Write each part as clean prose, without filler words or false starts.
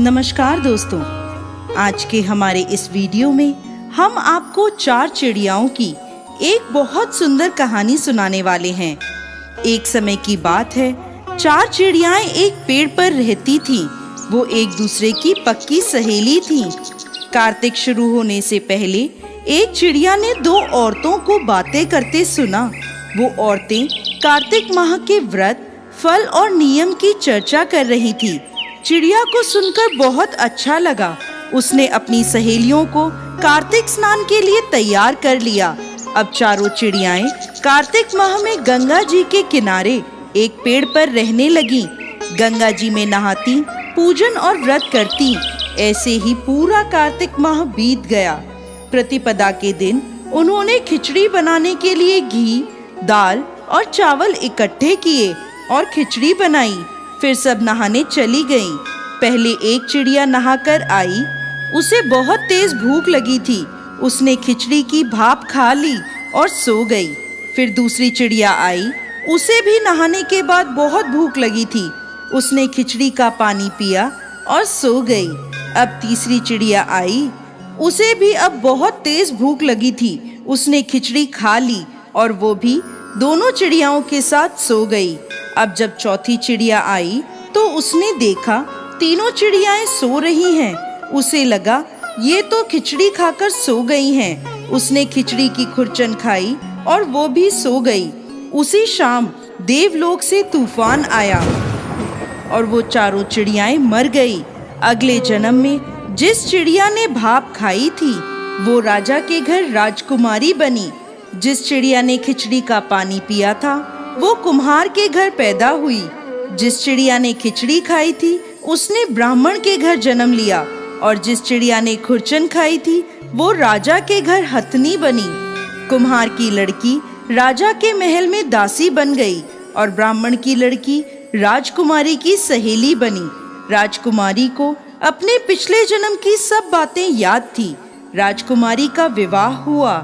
नमस्कार दोस्तों, आज के हमारे इस वीडियो में हम आपको 4 चिड़ियाओं की एक बहुत सुंदर कहानी सुनाने वाले हैं। एक समय की बात है, 4 चिड़ियाएं एक पेड़ पर रहती थीं। वो एक दूसरे की पक्की सहेली थीं। कार्तिक शुरू होने से पहले एक चिड़िया ने 2 औरतों को बातें करते सुना। वो औरतें कार्तिक माह के व्रत, फल और नियम की चर्चा कर रही थी। चिड़िया को सुनकर बहुत अच्छा लगा। उसने अपनी सहेलियों को कार्तिक स्नान के लिए तैयार कर लिया। अब चारों चिड़ियाएं कार्तिक माह में गंगा जी के किनारे एक पेड़ पर रहने लगीं। गंगा जी में नहाती, पूजन और व्रत करती। ऐसे ही पूरा कार्तिक माह बीत गया। प्रतिपदा के दिन उन्होंने खिचड़ी बनाने के लिए घी, दाल और चावल इकट्ठे किए और खिचड़ी बनाई। फिर सब नहाने चली गईं। पहले एक चिड़िया नहाकर आई। उसे बहुत तेज भूख लगी थी। उसने खिचड़ी की भाप खा ली और सो गई। फिर दूसरी चिड़िया आई। उसे भी नहाने के बाद बहुत भूख लगी थी। उसने खिचड़ी का पानी पिया और सो गई। अब तीसरी चिड़िया आई। उसे भी अब बहुत तेज भूख लगी थी। उसने खिचड़ी खा ली और वो भी दोनों चिड़ियाओं के साथ सो गई। अब जब चौथी चिड़िया आई तो उसने देखा तीनों चिड़ियाएं सो रही हैं। उसे लगा ये तो खिचड़ी खाकर सो गई हैं। उसने खिचड़ी की खुरचन खाई और वो भी सो गई। उसी शाम देवलोक से तूफान आया और वो चारों चिड़ियाएं मर गई। अगले जन्म में जिस चिड़िया ने भाप खाई थी वो राजा के घर राजकुमारी बनी। जिस चिड़िया ने खिचड़ी का पानी पिया था वो कुम्हार के घर पैदा हुई। जिस चिड़िया ने खिचड़ी खाई थी उसने ब्राह्मण के घर जन्म लिया और जिस चिड़िया ने खुरचन खाई थी वो राजा के घर हथनी बनी। कुम्हार की लड़की राजा के महल में दासी बन गई और ब्राह्मण की लड़की राजकुमारी की सहेली बनी। राजकुमारी को अपने पिछले जन्म की सब बातें याद थी। राजकुमारी का विवाह हुआ।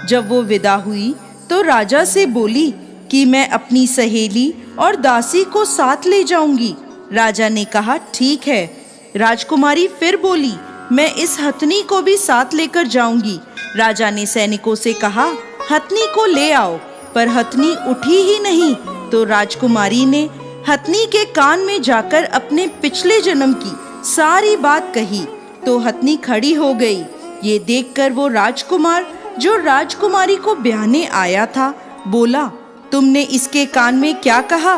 जब वो विदा हुई तो राजा से बोली कि मैं अपनी सहेली और दासी को साथ ले जाऊंगी। राजा ने कहा ठीक है। राजकुमारी फिर बोली मैं इस हथनी को भी साथ लेकर जाऊंगी। राजा ने सैनिकों से कहा हथनी को ले आओ, पर हथनी उठी ही नहीं। तो राजकुमारी ने हथनी के कान में जाकर अपने पिछले जन्म की सारी बात कही तो हथनी खड़ी हो गई। ये देखकर वो राजकुमार जो राजकुमारी को ब्याहने आया था बोला तुमने इसके कान में क्या कहा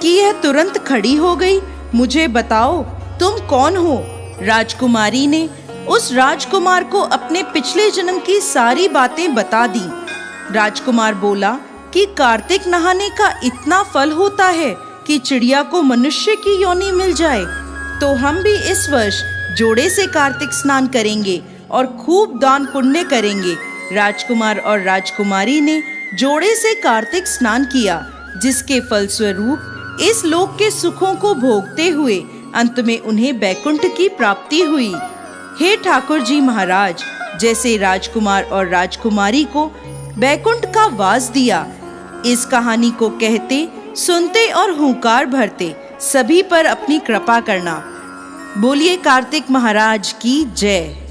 कि यह तुरंत खड़ी हो गई? मुझे बताओ तुम कौन हो? राजकुमारी ने उस राजकुमार को अपने पिछले जन्म की सारी बातें बता दी। राजकुमार बोला कि कार्तिक नहाने का इतना फल होता है कि चिड़िया को मनुष्य की योनि मिल जाए, तो हम भी इस वर्ष जोड़े से कार्तिक स्नान करेंगे और खूब दान पुण्य करेंगे। राजकुमार और राजकुमारी ने जोड़े से कार्तिक स्नान किया, जिसके फलस्वरूप इस लोक के सुखों को भोगते हुए अंत में उन्हें वैकुंठ की प्राप्ति हुई। हे ठाकुर जी महाराज, जैसे राजकुमार और राजकुमारी को वैकुंठ का वास दिया, इस कहानी को कहते, सुनते और हुंकार भरते सभी पर अपनी कृपा करना। बोलिए कार्तिक महाराज की जय।